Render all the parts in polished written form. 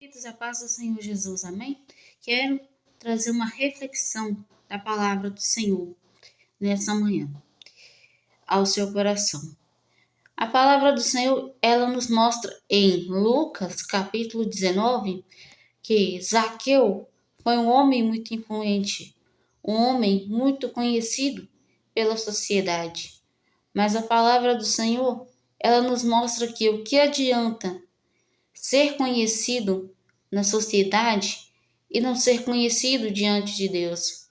Queridos, a paz do Senhor Jesus, amém? Quero trazer uma reflexão da palavra do Senhor nessa manhã ao seu coração. A palavra do Senhor, ela nos mostra em Lucas, capítulo 19, que Zaqueu foi um homem muito influente, um homem muito conhecido pela sociedade. Mas a palavra do Senhor, ela nos mostra que o que adianta ser conhecido na sociedade e não ser conhecido diante de Deus.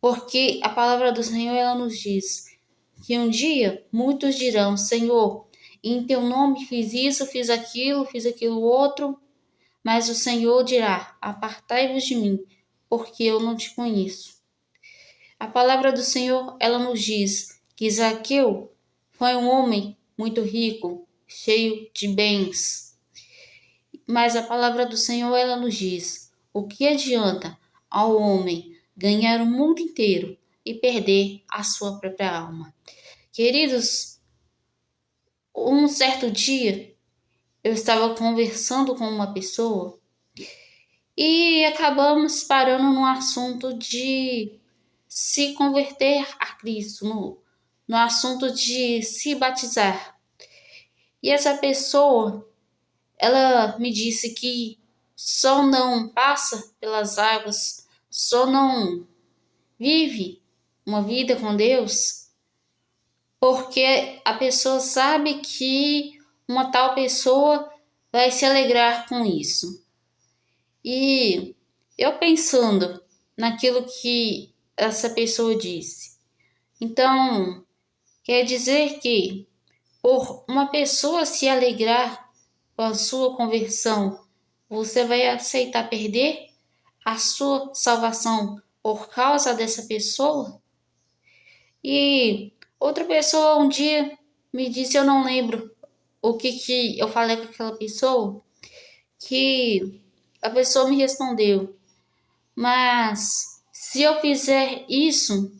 Porque a palavra do Senhor, ela nos diz que um dia muitos dirão: Senhor, em teu nome fiz isso, fiz aquilo outro, mas o Senhor dirá: apartai-vos de mim, porque eu não te conheço. A palavra do Senhor, ela nos diz que Zaqueu foi um homem muito rico, cheio de bens. Mas a palavra do Senhor, ela nos diz: o que adianta ao homem ganhar o mundo inteiro e perder a sua própria alma? Queridos, um certo dia eu estava conversando com uma pessoa e acabamos parando no assunto de se converter a Cristo, no assunto de se batizar. E essa pessoa, ela me disse que só não passa pelas águas, só não vive uma vida com Deus, porque a pessoa sabe que uma tal pessoa vai se alegrar com isso. E eu pensando naquilo que essa pessoa disse, então quer dizer que por uma pessoa se alegrar com a sua conversão, você vai aceitar perder a sua salvação por causa dessa pessoa? E outra pessoa um dia me disse, eu não lembro o que eu falei com aquela pessoa, que a pessoa me respondeu: mas se eu fizer isso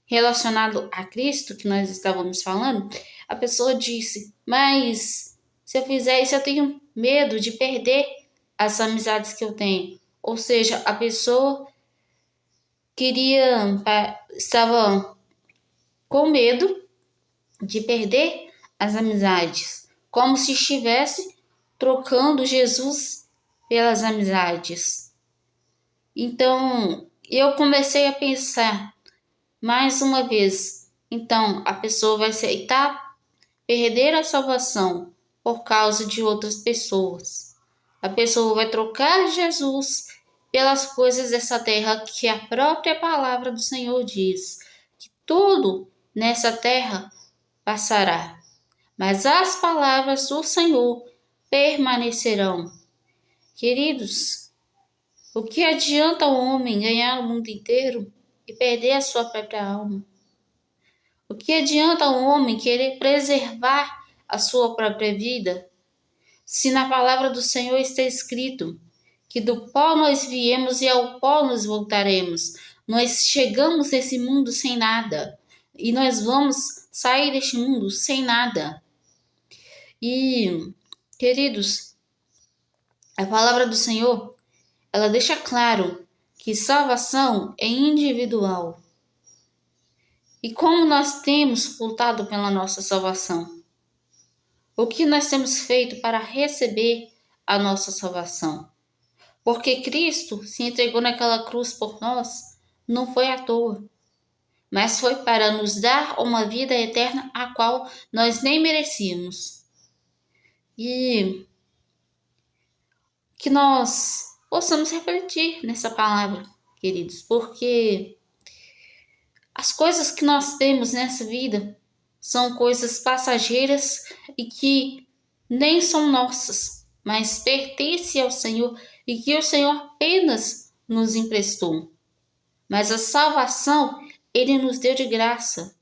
relacionado a Cristo, que nós estávamos falando, a pessoa disse: mas se eu fizer isso, eu tenho medo de perder as amizades que eu tenho. Ou seja, a pessoa estava com medo de perder as amizades, como se estivesse trocando Jesus pelas amizades. Então, eu comecei a pensar mais uma vez, então a pessoa vai aceitar perder a salvação por causa de outras pessoas. A pessoa vai trocar Jesus pelas coisas dessa terra, que a própria palavra do Senhor diz que tudo nessa terra passará, mas as palavras do Senhor permanecerão. Queridos, o que adianta o homem ganhar o mundo inteiro e perder a sua própria alma? O que adianta o homem querer preservar a sua própria vida, se na palavra do Senhor está escrito que do pó nós viemos e ao pó nos voltaremos? Nós chegamos nesse mundo sem nada e nós vamos sair deste mundo sem nada. E, queridos, a palavra do Senhor, ela deixa claro que salvação é individual. E como nós temos lutado pela nossa salvação? O que nós temos feito para receber a nossa salvação? Porque Cristo se entregou naquela cruz por nós, não foi à toa, mas foi para nos dar uma vida eterna a qual nós nem merecíamos. E que nós possamos refletir nessa palavra, queridos, porque as coisas que nós temos nessa vida são coisas passageiras e que nem são nossas, mas pertencem ao Senhor e que o Senhor apenas nos emprestou. Mas a salvação Ele nos deu de graça.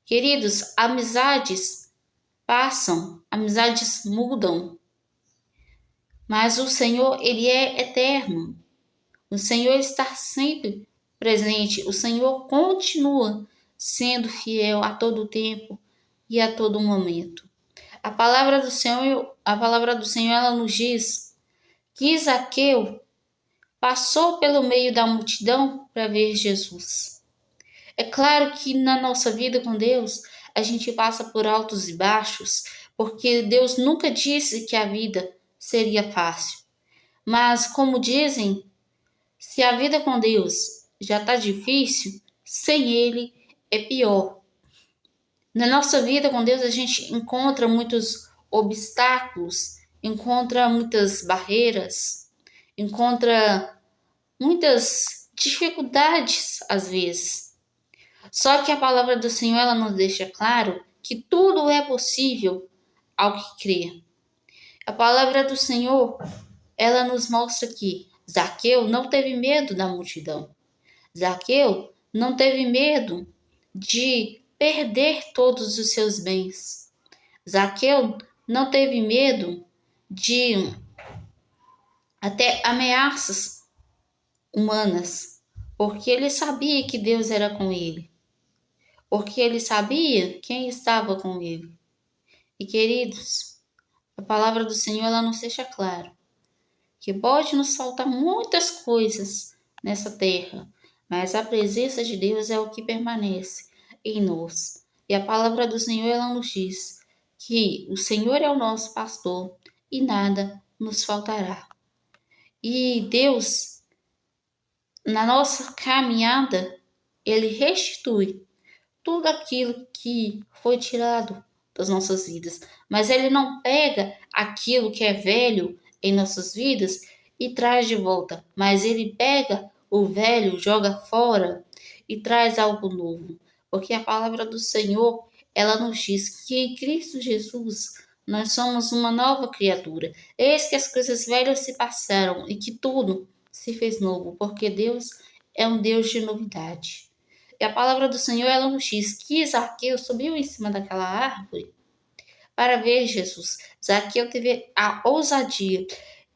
Queridos, amizades passam, amizades mudam, mas o Senhor, Ele é eterno. O Senhor está sempre presente. O Senhor continua sendo fiel a todo tempo e a todo momento. A palavra do Senhor, ela nos diz que Zaqueu passou pelo meio da multidão para ver Jesus. É claro que na nossa vida com Deus, a gente passa por altos e baixos, porque Deus nunca disse que a vida seria fácil. Mas, como dizem, se a vida com Deus já está difícil, sem Ele é pior. Na nossa vida com Deus, a gente encontra muitos obstáculos, encontra muitas barreiras, encontra muitas dificuldades às vezes. Só que a palavra do Senhor ela nos deixa claro que tudo é possível ao que crê. A palavra do Senhor ela nos mostra que Zaqueu não teve medo da multidão. Zaqueu não teve medo de perder todos os seus bens. Zaqueu não teve medo de até ameaças humanas, porque ele sabia que Deus era com ele, porque ele sabia quem estava com ele. E queridos, a palavra do Senhor ela nos deixa claro que pode nos faltar muitas coisas nessa terra, mas a presença de Deus é o que permanece em nós. E a palavra do Senhor ela nos diz que o Senhor é o nosso pastor e nada nos faltará. E Deus, na nossa caminhada, Ele restitui tudo aquilo que foi tirado das nossas vidas. Mas Ele não pega aquilo que é velho em nossas vidas e traz de volta. Mas Ele pega o velho, joga fora e traz algo novo. Porque a palavra do Senhor, ela nos diz que em Cristo Jesus nós somos uma nova criatura. Eis que as coisas velhas se passaram e que tudo se fez novo, porque Deus é um Deus de novidade. E a palavra do Senhor, ela nos diz que Zaqueu subiu em cima daquela árvore para ver Jesus. Zaqueu teve a ousadia.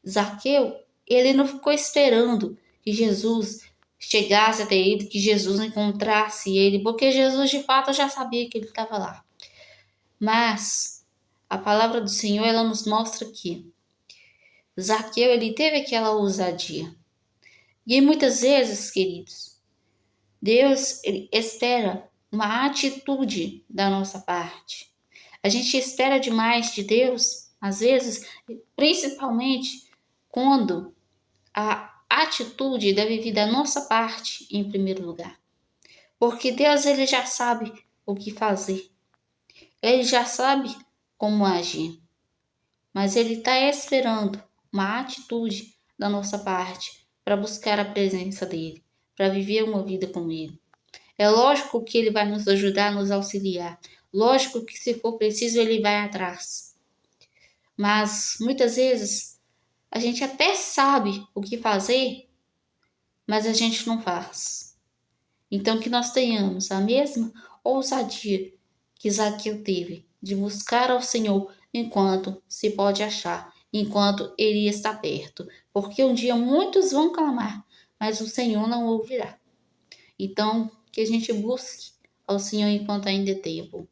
Zaqueu, ele não ficou esperando que Jesus chegasse até ele, que Jesus encontrasse ele, porque Jesus de fato já sabia que ele estava lá. Mas a palavra do Senhor, ela nos mostra que Zaqueu, ele teve aquela ousadia. E muitas vezes, queridos, Deus ele espera uma atitude da nossa parte. A gente espera demais de Deus, às vezes, principalmente quando a atitude deve vir da nossa parte em primeiro lugar. Porque Deus ele já sabe o que fazer. Ele já sabe como agir. Mas ele está esperando uma atitude da nossa parte para buscar a presença dele, para viver uma vida com ele. É lógico que ele vai nos ajudar, nos auxiliar. Lógico que se for preciso ele vai atrás. Mas muitas vezes a gente até sabe o que fazer, mas a gente não faz. Então que nós tenhamos a mesma ousadia que Zaqueu teve de buscar ao Senhor enquanto se pode achar, enquanto ele está perto. Porque um dia muitos vão clamar, mas o Senhor não ouvirá. Então, que a gente busque ao Senhor enquanto ainda é tempo.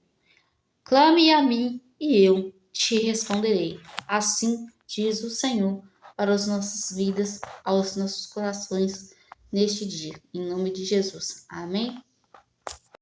Clame a mim e eu te responderei. Assim diz o Senhor para as nossas vidas, aos nossos corações neste dia. Em nome de Jesus. Amém?